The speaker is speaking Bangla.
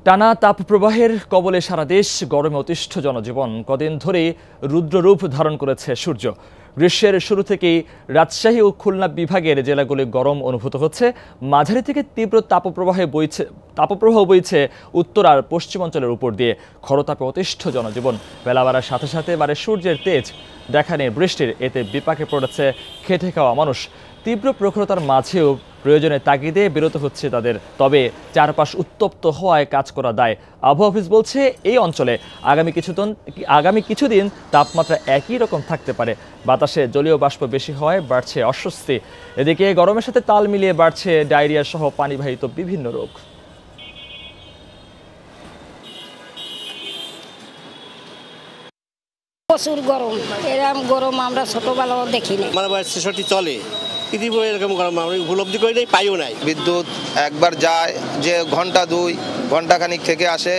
টানা তাপপ্রবাহের কবলে সারা দেশ, গরমে অতিষ্ঠ জনজীবন। কদিন ধরেই রুদ্ররূপ ধারণ করেছে সূর্য। গ্রীষ্মের শুরু থেকেই রাজশাহী ও খুলনা বিভাগের জেলাগুলি গরম অনুভূত হচ্ছে। মাঝারি থেকে তীব্র তাপপ্রবাহ বইছে উত্তর আর পশ্চিমাঞ্চলের উপর দিয়ে। খরতাপে অতিষ্ঠ জনজীবন। বেলা বাড়ার সাথে সাথে বাড়ে সূর্যের তেজ। দেখা নেই বৃষ্টির, এতে বিপাকে পড়েছে খেটে খাওয়া মানুষ। তীব্র প্রখরতার মাঝেও প্রয়োজনে তাগিদে বিরত হচ্ছে তাদের। তবে চারপাশ উত্তপ্ত হওয়ায় কাজ করা দায়। আবহাওয়া অফিস বলছে এই অঞ্চলে আগামী কিছুদিন তাপমাত্রা একই রকম থাকতে পারে। বাতাসে জলীয় বাষ্প বেশি হওয়ায় বাড়ছে অস্বস্তি। এদিকে গরমের সাথে তাল মিলিয়ে বাড়ছে ডায়রিয়া সহ পানিবাহিত বিভিন্ন রোগ। প্রচুর গরম, এরকম গরম আমরা ছোটবেলাও দেখিনি। আমার বয়স ৬৬ চলে, পৃথিবী এরকম গরম আমরা উপলব্ধি করি নাই, পাইও নাই। বিদ্যুৎ একবার যায়, যে ঘন্টা দুই ঘন্টাখানিক থেকে আসে।